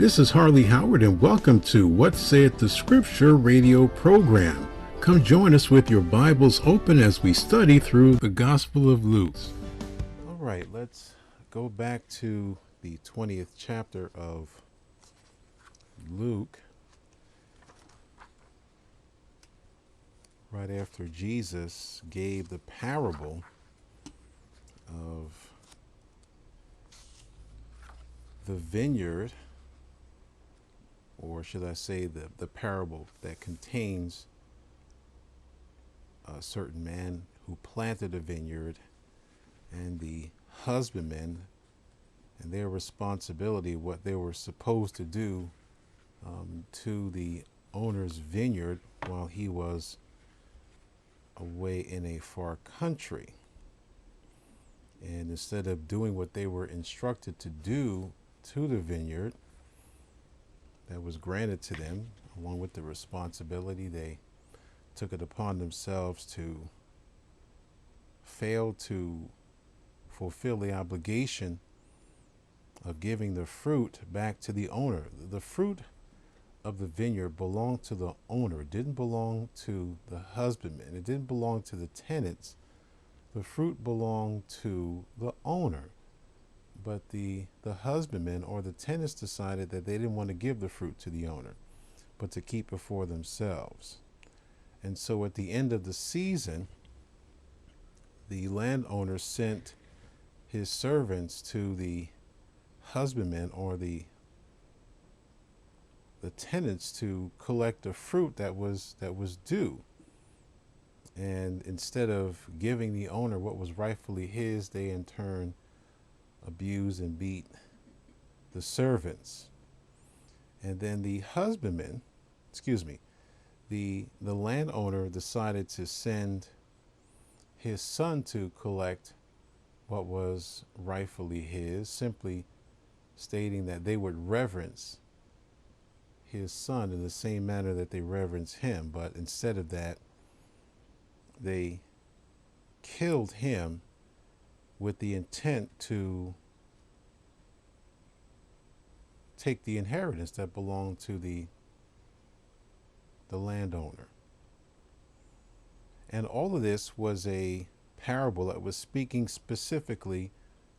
This is Harley Howard, and welcome to What Saith the Scripture radio program. Come join us with your Bibles open as we study through the Gospel of Luke. All right, let's go back to the 20th chapter of Luke. Right after Jesus gave the parable of the vineyard, or should I say the parable that contains a certain man who planted a vineyard and the husbandmen and their responsibility, what they were supposed to do to the owner's vineyard while he was away in a far country. And instead of doing what they were instructed to do to the vineyard that was granted to them, along with the responsibility, they took it upon themselves to fail to fulfill the obligation of giving the fruit back to the owner. The fruit of the vineyard belonged to the owner. It didn't belong to the husbandman. It didn't belong to the tenants. The fruit belonged to the owner. But the husbandmen or the tenants decided that they didn't want to give the fruit to the owner, but to keep it for themselves. And so at the end of the season, the landowner sent his servants to the husbandmen or the tenants to collect the fruit that was due. And instead of giving the owner what was rightfully his, they in turn abused and beat the servants. And then the landowner decided to send his son to collect what was rightfully his, simply stating that they would reverence his son in the same manner that they reverence him. But instead of that, they killed him with the intent to take the inheritance that belonged to the landowner. And all of this was a parable that was speaking specifically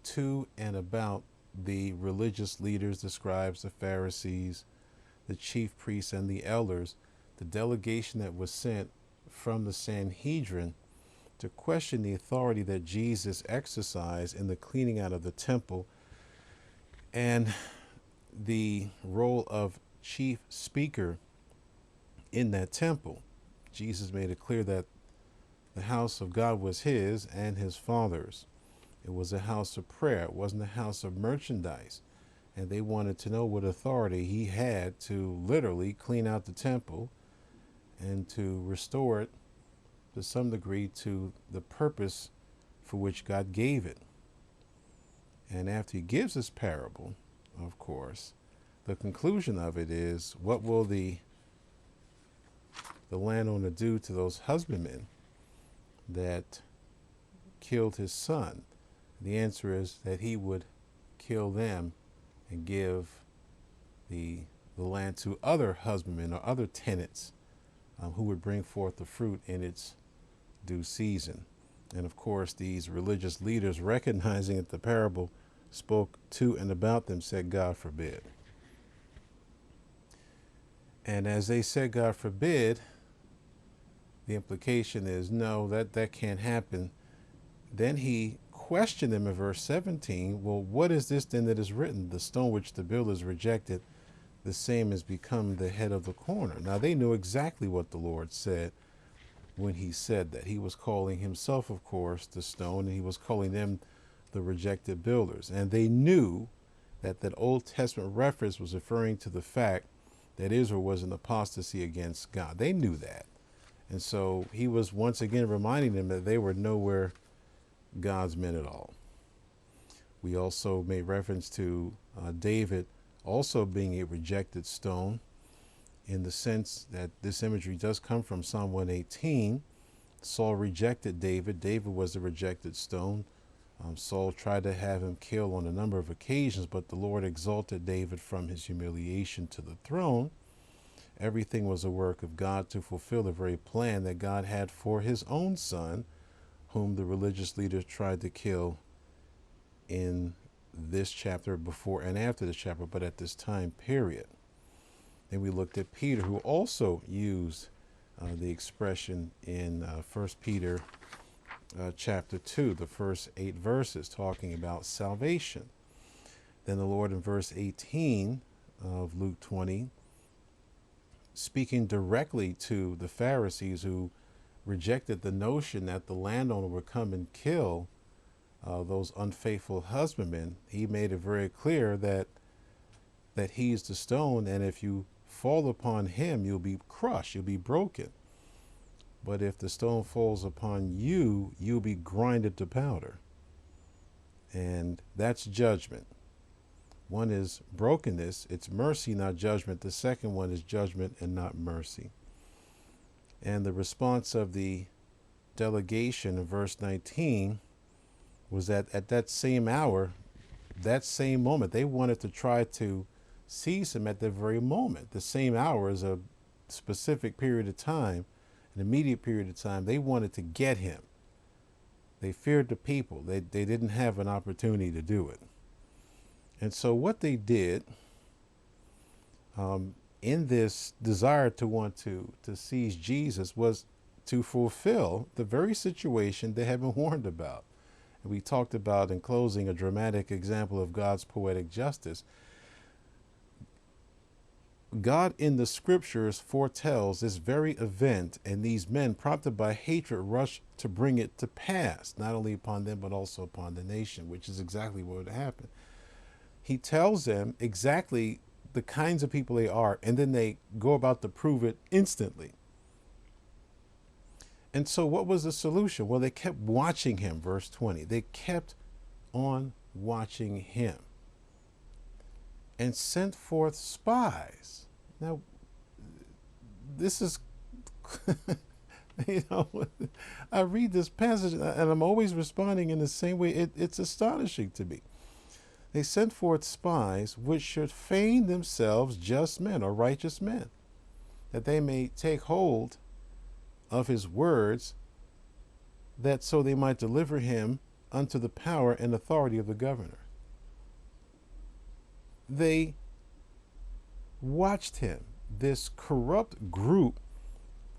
to and about the religious leaders, the scribes, the Pharisees, the chief priests, and the elders, the delegation that was sent from the Sanhedrin to question the authority that Jesus exercised in the cleaning out of the temple and the role of chief speaker in that temple. Jesus made it clear that the house of God was his and his Father's. It was a house of prayer. It wasn't a house of merchandise. And they wanted to know what authority he had to literally clean out the temple and to restore it to some degree to the purpose for which God gave it. And after he gives this parable, of course, the conclusion of it is, what will the landowner do to those husbandmen that killed his son? The answer is that he would kill them and give the land to other husbandmen or other tenants who would bring forth the fruit in its due season. And of course, these religious leaders, recognizing that the parable spoke to and about them, said, God forbid. And as they said, God forbid, the implication is, no, that can't happen. Then he questioned them in verse 17. Well, what is this then that is written? The stone which the builders rejected, the same has become the head of the corner. Now they knew exactly what the Lord said when he said that. He was calling himself, of course, the stone, and he was calling them the rejected builders. And they knew that that Old Testament reference was referring to the fact that Israel was in apostasy against God. They knew that. And so he was once again reminding them that they were nowhere God's men at all. We also made reference to David also being a rejected stone, in the sense that this imagery does come from Psalm 118. Saul rejected David. David was a rejected stone. Saul tried to have him killed on a number of occasions, but the Lord exalted David from his humiliation to the throne. Everything was a work of God to fulfill the very plan that God had for his own son, whom the religious leaders tried to kill in this chapter, before and after this chapter, but at this time period. Then we looked at Peter, who also used the expression in 1 Peter chapter 2, the first 8 verses, talking about salvation. Then the Lord in verse 18 of Luke 20, speaking directly to the Pharisees who rejected the notion that the landowner would come and kill those unfaithful husbandmen, he made it very clear that he's the stone, and if you fall upon him, you'll be crushed, you'll be broken. But if the stone falls upon you, you'll be grinded to powder. And that's judgment. One is brokenness, it's mercy, not judgment. The second one is judgment and not mercy. And the response of the delegation in verse 19 was that at that same hour, that same moment, they wanted to try to seize him at the very moment. The same hour is a specific period of time, an immediate period of time. They wanted to get him. They feared the people. They didn't have an opportunity to do it. And so what they did in this desire to want to seize Jesus was to fulfill the very situation they had been warned about. And we talked about, in closing, a dramatic example of God's poetic justice. God in the scriptures foretells this very event, and these men, prompted by hatred, rush to bring it to pass, not only upon them, but also upon the nation, which is exactly what would happen. He tells them exactly the kinds of people they are, and then they go about to prove it instantly. And so what was the solution? Well, they kept watching him, verse 20. They kept on watching him and sent forth spies. Now, this is, I read this passage and I'm always responding in the same way. It's astonishing to me. They sent forth spies which should feign themselves just men or righteous men, that they may take hold of his words, that so they might deliver him unto the power and authority of the governor. They watched him, this corrupt group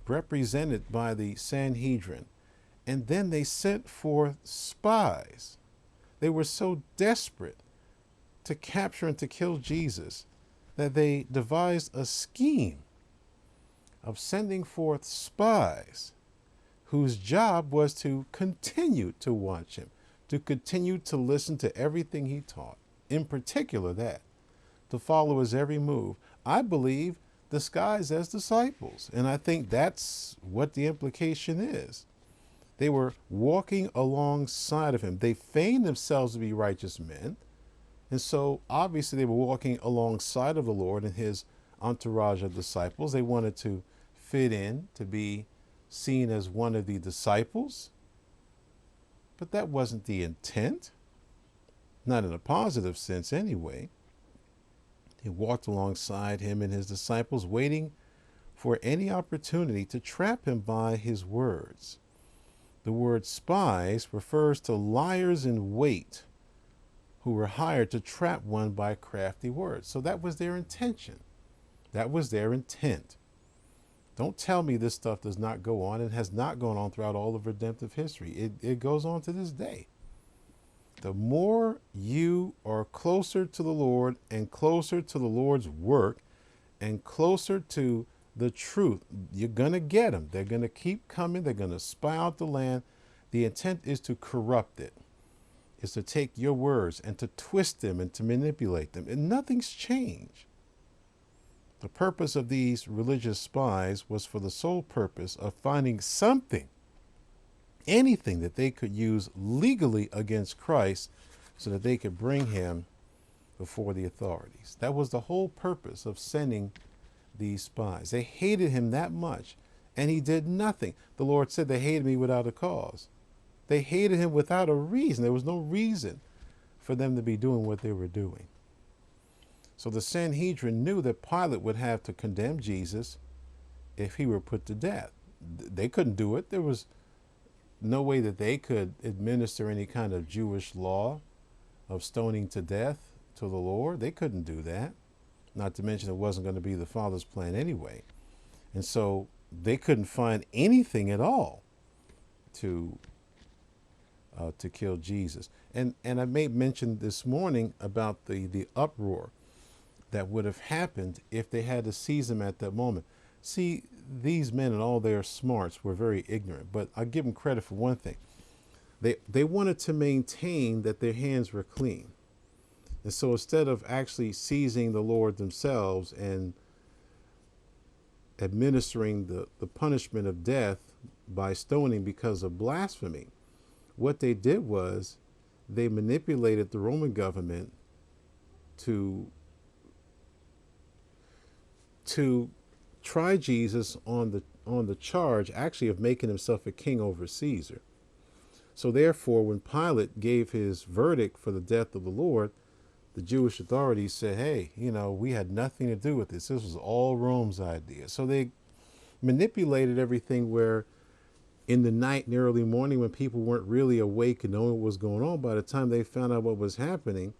represented by the Sanhedrin, and then they sent forth spies. They were so desperate to capture and to kill Jesus that they devised a scheme of sending forth spies whose job was to continue to watch him, to continue to listen to everything he taught, in particular that, to follow his every move. I believe disguised as disciples, and I think that's what the implication is. They were walking alongside of him. They feigned themselves to be righteous men, and so obviously they were walking alongside of the Lord and his entourage of disciples. They wanted to fit in, to be seen as one of the disciples. But that wasn't the intent, not in a positive sense anyway. They walked alongside him and his disciples, waiting for any opportunity to trap him by his words. The word spies refers to liars in wait who were hired to trap one by crafty words. So that was their intention. That was their intent. Don't tell me this stuff does not go on and has not gone on throughout all of redemptive history. It goes on to this day. The more you are closer to the Lord and closer to the Lord's work and closer to the truth, you're going to get them. They're going to keep coming. They're going to spy out the land. The intent is to corrupt it, is to take your words and to twist them and to manipulate them. And nothing's changed. The purpose of these religious spies was for the sole purpose of finding something, anything that they could use legally against Christ so that they could bring him before the authorities. That was the whole purpose of sending these spies. They hated him that much, and he did nothing. The Lord said they hated me without a cause. They hated him without a reason. There was no reason for them to be doing what they were doing. So the Sanhedrin knew that Pilate would have to condemn Jesus if he were put to death. They couldn't do it. There was no way that they could administer any kind of Jewish law of stoning to death to the Lord. They couldn't do that. Not to mention it wasn't going to be the Father's plan anyway. And so they couldn't find anything at all to kill Jesus. And I made mention this morning about the uproar that would have happened if they had to seize him at that moment. See, these men and all their smarts were very ignorant, but I give them credit for one thing. They wanted to maintain that their hands were clean. And so instead of actually seizing the Lord themselves and administering the punishment of death by stoning because of blasphemy, what they did was they manipulated the Roman government to try Jesus on the charge actually of making himself a king over Caesar. So therefore, when Pilate gave his verdict for the death of the Lord, the Jewish authorities said, hey, we had nothing to do with this. This was all Rome's idea. So they manipulated everything where in the night and early morning when people weren't really awake and knowing what was going on, by the time they found out what was happening,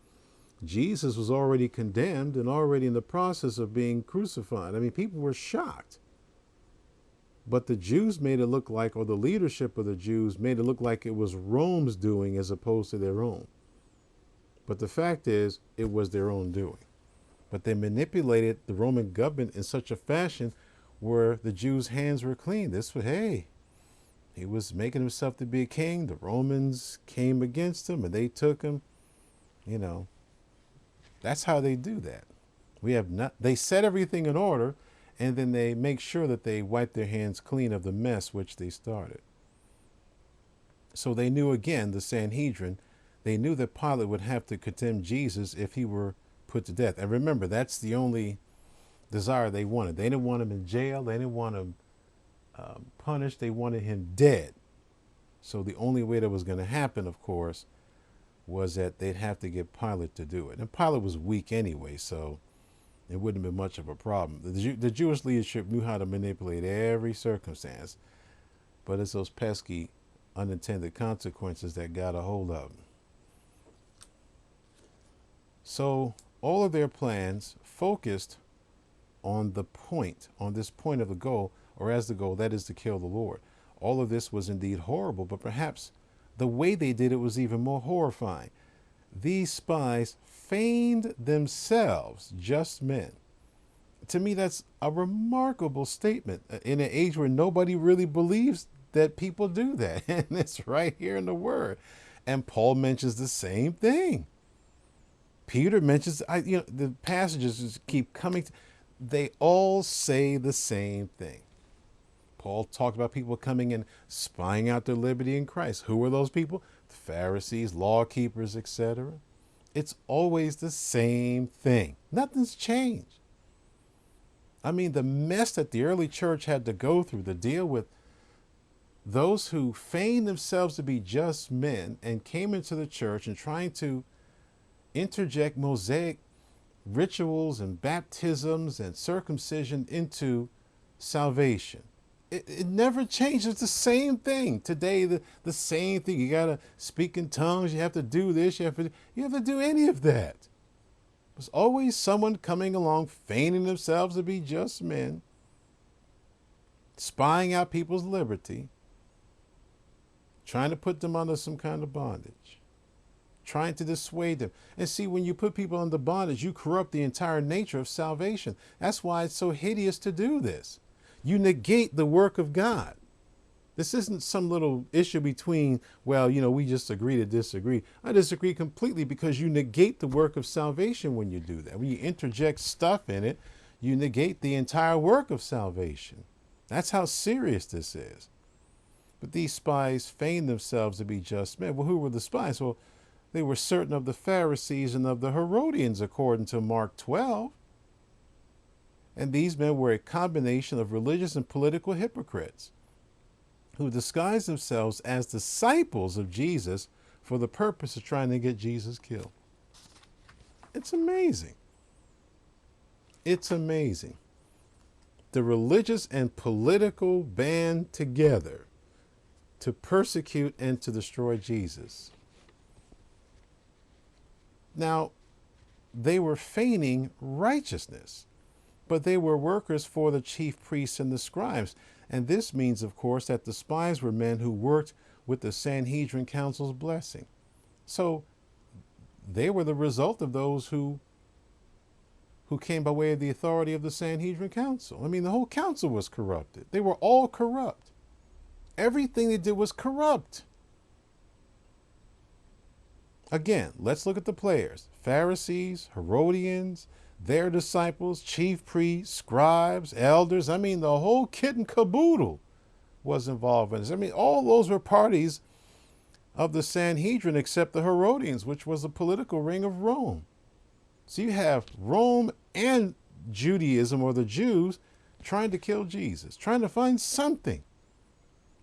Jesus was already condemned and already in the process of being crucified. I mean, people were shocked. But the Jews made it look like, or the leadership of the Jews made it look like it was Rome's doing as opposed to their own. But the fact is, it was their own doing. But they manipulated the Roman government in such a fashion where the Jews' hands were clean. This was, hey, he was making himself to be a king. The Romans came against him and they took him. That's how they do that. They set everything in order, and then they make sure that they wipe their hands clean of the mess which they started. So they knew, again, the Sanhedrin, they knew that Pilate would have to condemn Jesus if he were put to death. And remember, that's the only desire they wanted. They didn't want him in jail. They didn't want him punished. They wanted him dead. So the only way that was going to happen, of course, was that they'd have to get Pilate to do it. And Pilate was weak anyway, so it wouldn't have been much of a problem. The Jewish leadership knew how to manipulate every circumstance, but it's those pesky unintended consequences that got a hold of them. So all of their plans focused on this point of the goal, or as the goal, that is to kill the Lord. All of this was indeed horrible, but perhaps the way they did it was even more horrifying. These spies feigned themselves just men. To me, that's a remarkable statement in an age where nobody really believes that people do that. And it's right here in the Word. And Paul mentions the same thing. Peter mentions, the passages just keep coming. They all say the same thing. Paul talked about people coming in, spying out their liberty in Christ. Who are those people? The Pharisees, law keepers, etc. It's always the same thing. Nothing's changed. I mean, the mess that the early church had to go through to deal with those who feigned themselves to be just men and came into the church and trying to interject Mosaic rituals and baptisms and circumcision into salvation. It never changes. It's the same thing. Today, the same thing. You got to speak in tongues. You have to do this. You have to do any of that. There's always someone coming along, feigning themselves to be just men, spying out people's liberty, trying to put them under some kind of bondage, trying to dissuade them. And see, when you put people under bondage, you corrupt the entire nature of salvation. That's why it's so hideous to do this. You negate the work of God. This isn't some little issue between, we just agree to disagree. I disagree completely because you negate the work of salvation when you do that. When you interject stuff in it, you negate the entire work of salvation. That's how serious this is. But these spies feigned themselves to be just men. Well, who were the spies? Well, they were certain of the Pharisees and of the Herodians, according to Mark 12. And these men were a combination of religious and political hypocrites. who disguised themselves as disciples of Jesus for the purpose of trying to get Jesus killed. It's amazing. It's amazing. The religious and political band together to persecute and to destroy Jesus. Now, they were feigning righteousness, but they were workers for the chief priests and the scribes. And this means, of course, that the spies were men who worked with the Sanhedrin Council's blessing. So they were the result of those who came by way of the authority of the Sanhedrin Council. I mean, the whole council was corrupted. They were all corrupt. Everything they did was corrupt. Again, let's look at the players. Pharisees, Herodians, their disciples, chief priests, scribes, elders. I mean, the whole kit and caboodle was involved in this. I mean, all those were parties of the Sanhedrin except the Herodians, which was the political ring of Rome. So you have Rome and Judaism, or the Jews, trying to kill Jesus, trying to find something.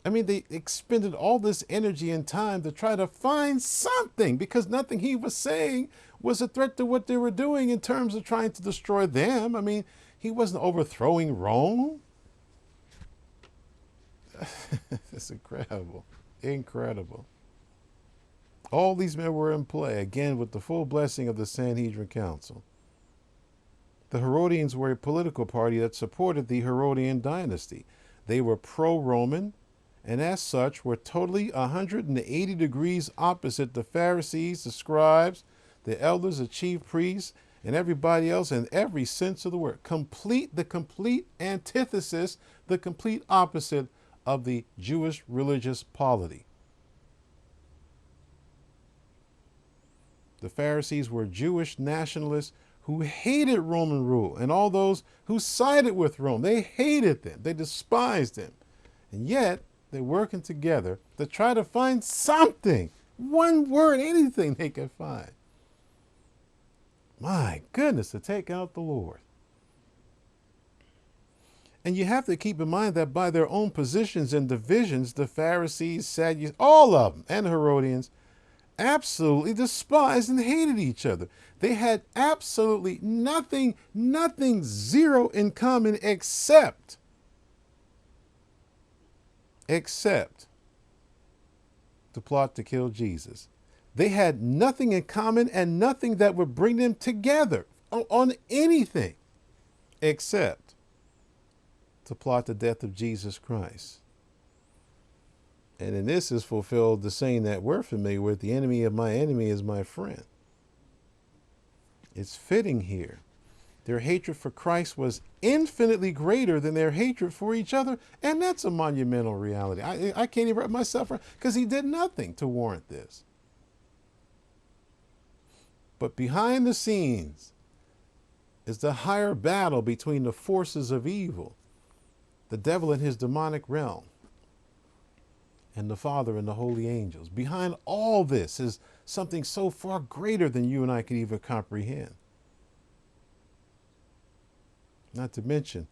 I mean, they expended all this energy and time to try to find something, because nothing he was saying was a threat to what they were doing in terms of trying to destroy them. I mean, he wasn't overthrowing Rome. It's incredible. Incredible. All these men were in play, again, with the full blessing of the Sanhedrin Council. The Herodians were a political party that supported the Herodian dynasty. They were pro-Roman, and as such were totally 180 degrees opposite the Pharisees, the scribes, the elders, the chief priests, and everybody else in every sense of the word. The complete antithesis, the complete opposite of the Jewish religious polity. The Pharisees were Jewish nationalists who hated Roman rule, and all those who sided with Rome, they hated them, they despised them. And yet, they're working together to try to find something, one word, anything they could find. My goodness, to take out the Lord. And you have to keep in mind that by their own positions and divisions, the Pharisees, Sadducees, all of them, and the Herodians, absolutely despised and hated each other. They had absolutely nothing, zero in common except to plot to kill Jesus. They had nothing in common and nothing that would bring them together on anything except to plot the death of Jesus Christ. And in this is fulfilled the saying that we're familiar with: the enemy of my enemy is my friend. It's fitting here. Their hatred for Christ was infinitely greater than their hatred for each other. And that's a monumental reality. I can't even wrap myself around, because he did nothing to warrant this. But behind the scenes is the higher battle between the forces of evil, the devil and his demonic realm, and the Father and the holy angels. Behind all this is something so far greater than you and I could even comprehend. Not to mention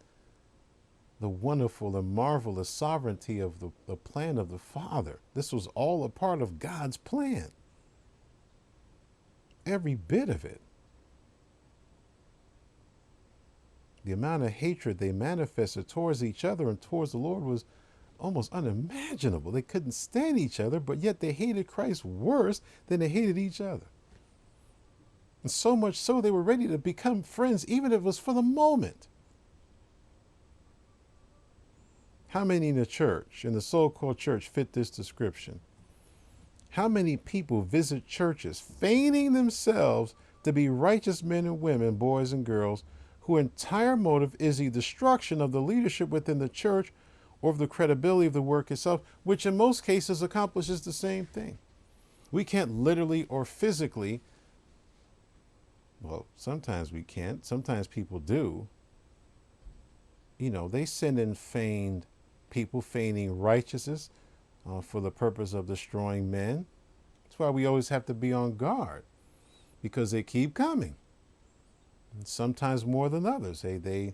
the wonderful and marvelous sovereignty of the plan of the Father. This was all a part of God's plan. Every bit of it. The amount of hatred they manifested towards each other and towards the Lord was almost unimaginable. They couldn't stand each other, but yet they hated Christ worse than they hated each other. And so much so they were ready to become friends, even if it was for the moment. How many in the church, in the so-called church, fit this description? How many people visit churches feigning themselves to be righteous men and women, boys and girls, whose entire motive is the destruction of the leadership within the church or of the credibility of the work itself, which in most cases accomplishes the same thing? We can't literally or physically, well, sometimes we can't, sometimes people do. You know, they send in feigned people feigning righteousness for the purpose of destroying men. That's why we always have to be on guard, because they keep coming. And sometimes more than others. They,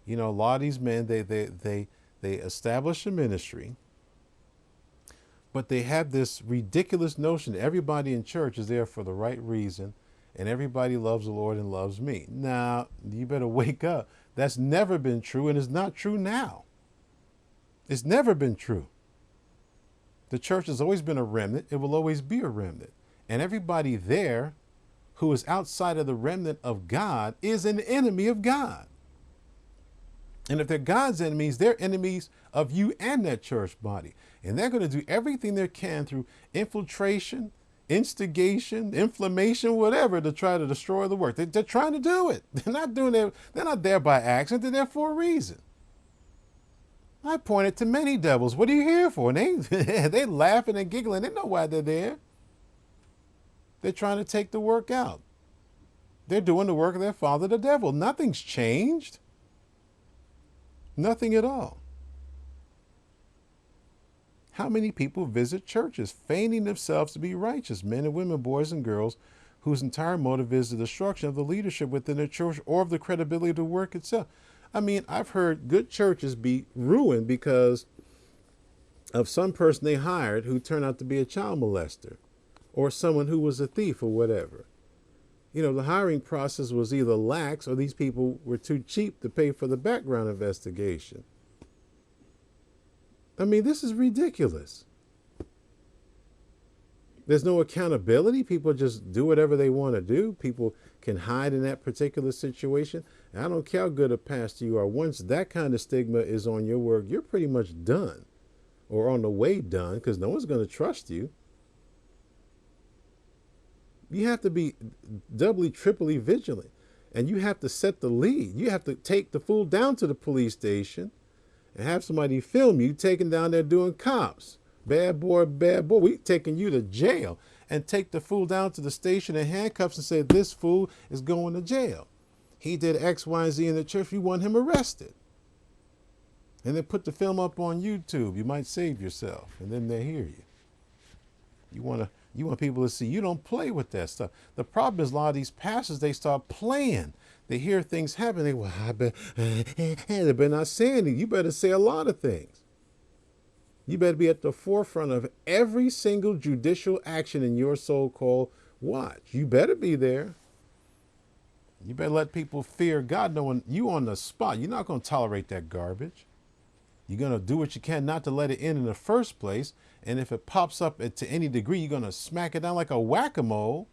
you know, a lot of these men, they establish a ministry, But they have this ridiculous notion that everybody in church is there for the right reason and everybody loves the Lord and loves me. Now, you better wake up. That's never been true, and it's not true now. It's never been true. The church has always been a remnant. It will always be a remnant. And everybody there who is outside of the remnant of God is an enemy of God. And if they're God's enemies, they're enemies of you and that church body. And they're going to do everything they can through infiltration, instigation, inflammation, whatever, to try to destroy the work. They're trying to do it. They're not doing it. They're not there by accident. They're there for a reason. I pointed to many devils. What are you here for? And they laughing and giggling. They know why they're there. They're trying to take the work out. They're doing the work of their father, the devil. Nothing's changed. Nothing at all. How many people visit churches feigning themselves to be righteous, men and women, boys and girls, whose entire motive is the destruction of the leadership within the church or of the credibility of the work itself? I mean, I've heard good churches be ruined because of some person they hired who turned out to be a child molester or someone who was a thief or whatever. You know, the hiring process was either lax or these people were too cheap to pay for the background investigation. I mean, this is ridiculous. There's no accountability. People just do whatever they want to do. People can hide in that particular situation. And I don't care how good a pastor you are. Once that kind of stigma is on your work, you're pretty much done or on the way done because no one's going to trust you. You have to be doubly, triply vigilant. And you have to set the lead. You have to take the fool down to the police station and have somebody film you taking down there doing cops. Bad boy, we taking you to jail. And take the fool down to the station in handcuffs and say, this fool is going to jail. He did X, Y, and Z in the church. We want him arrested. And then put the film up on YouTube. You might save yourself. And then they hear you. You want people to see you don't play with that stuff. The problem is a lot of these pastors, they start playing. They hear things happen. They they better not say anything. You better say a lot of things. You better be at the forefront of every single judicial action in your so-called watch. You better be there. You better let people fear God, knowing you on the spot. You're not going to tolerate that garbage. You're going to do what you can not to let it in the first place. And if it pops up to any degree, you're going to smack it down like a whack-a-mole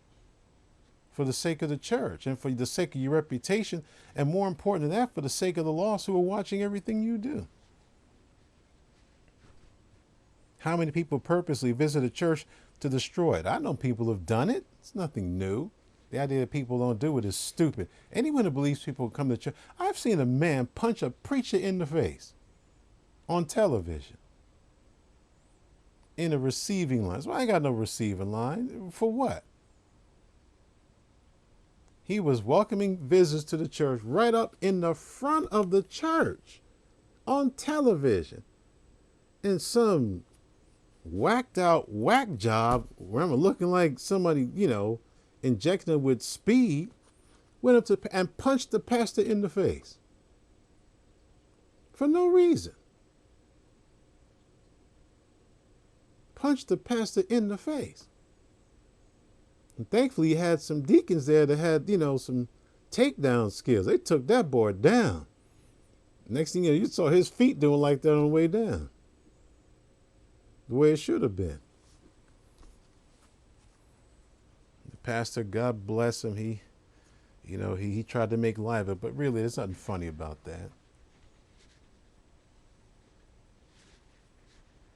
for the sake of the church and for the sake of your reputation. And more important than that, for the sake of the lost who are watching everything you do. How many people purposely visit a church to destroy it? I know people have done it. It's nothing new. The idea that people don't do it is stupid. Anyone who believes people come to church, I've seen a man punch a preacher in the face on television in a receiving line. So I ain't got no receiving line. For what? He was welcoming visitors to the church right up in the front of the church on television. And some whacked out whack job, remember, looking like somebody, injecting him with speed, went up to and punched the pastor in the face for no reason. Punched the pastor in the face. And thankfully, he had some deacons there that had, some takedown skills. They took that boy down. Next thing you know, you saw his feet doing like that on the way down. The way it should have been. The pastor, God bless him, he tried to make light of it, but really there's nothing funny about that.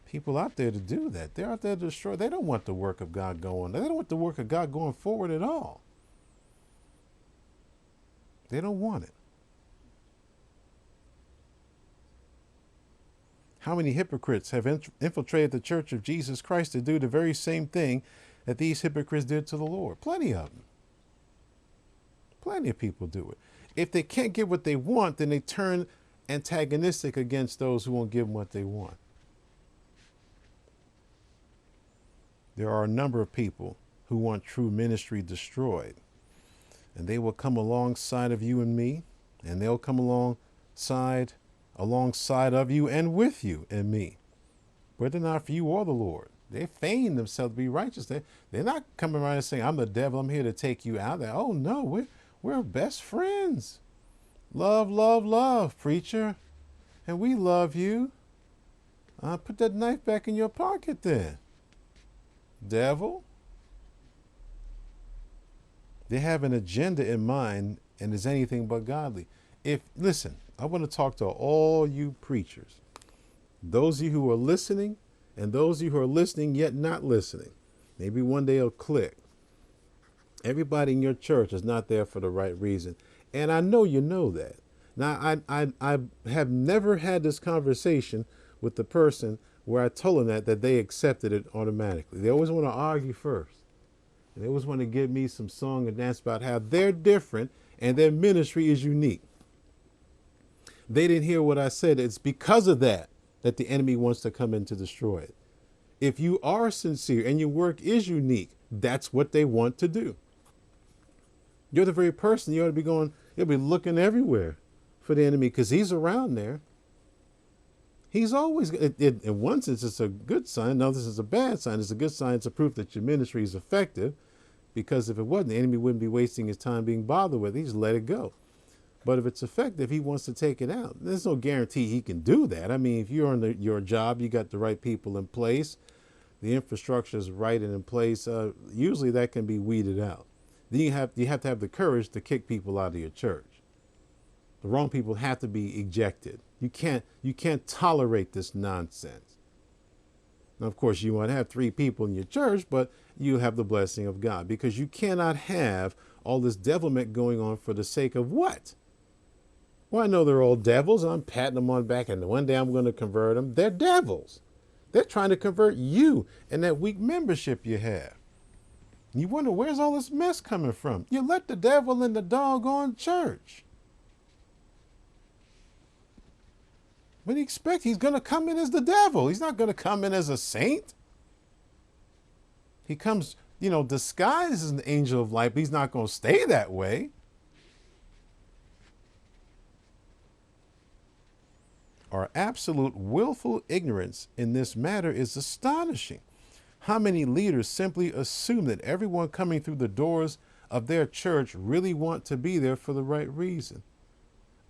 People out there to do that. They're out there to destroy. They don't want the work of God going. They don't want the work of God going forward at all. They don't want it. How many hypocrites have infiltrated the Church of Jesus Christ to do the very same thing that these hypocrites did to the Lord? Plenty of them. Plenty of people do it. If they can't get what they want, then they turn antagonistic against those who won't give them what they want. There are a number of people who want true ministry destroyed. And they will come alongside of you and me, and they'll come alongside of you and with you and me, whether or not for you or the Lord. They feign themselves to be righteous. They're not coming around and saying, I'm the devil, I'm here to take you out. Oh no, we're best friends. Love, love, love, preacher. And we love you. Put that knife back in your pocket then, devil. They have an agenda in mind and is anything but godly. Listen, I want to talk to all you preachers, those of you who are listening and those of you who are listening yet not listening. Maybe one day it'll click. Everybody in your church is not there for the right reason. And I know you know that. Now, I have never had this conversation with the person where I told them that they accepted it automatically. They always want to argue first. And they always want to give me some song and dance about how they're different and their ministry is unique. They didn't hear what I said. It's because of that the enemy wants to come in to destroy it. If you are sincere and your work is unique, that's what they want to do. You're the very person you ought to be going, you'll be looking everywhere for the enemy because he's around there. He's always, in one sense, it's a good sign. Another sense, it's a bad sign. It's a good sign. It's a proof that your ministry is effective, because if it wasn't, the enemy wouldn't be wasting his time being bothered with it. He just let it go. But if it's effective, he wants to take it out. There's no guarantee he can do that. I mean, if you're on your job, you got the right people in place, the infrastructure is right and in place, usually that can be weeded out. Then you have to have the courage to kick people out of your church. The wrong people have to be ejected. You can't tolerate this nonsense. Now, of course, you might have 3 people in your church, but you have the blessing of God, because you cannot have all this devilment going on for the sake of what? Well, I know they're all devils. I'm patting them on the back, and one day I'm going to convert them. They're devils. They're trying to convert you and that weak membership you have. You wonder, where's all this mess coming from? You let the devil in the doggone church. What do you expect? He's going to come in as the devil. He's not going to come in as a saint. He comes, disguised as an angel of light, but he's not going to stay that way. Our absolute willful ignorance in this matter is astonishing. How many leaders simply assume that everyone coming through the doors of their church really want to be there for the right reason?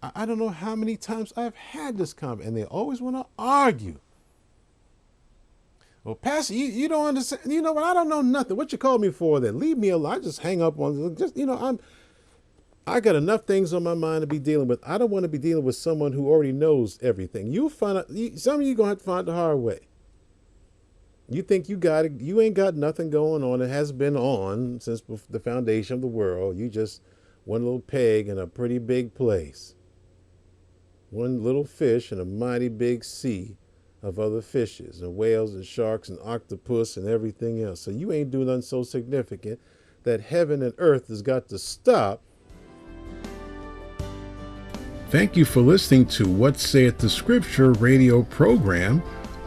I don't know how many times I've had this conversation, and they always want to argue. Well, Pastor, you don't understand. You know what? I don't know nothing. What you call me for then? Leave me alone. I just hang up on I got enough things on my mind to be dealing with. I don't want to be dealing with someone who already knows everything. You'll find out. Some of you going to have to find the hard way. You think you got it. You ain't got nothing going on. It has been on since the foundation of the world. You just one little peg in a pretty big place. One little fish in a mighty big sea of other fishes and whales and sharks and octopus and everything else. So you ain't doing nothing so significant that heaven and earth has got to stop. Thank you for listening to What Saith the Scripture radio program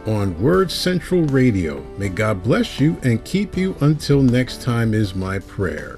on Word Central Radio. May God bless you and keep you until next time is my prayer.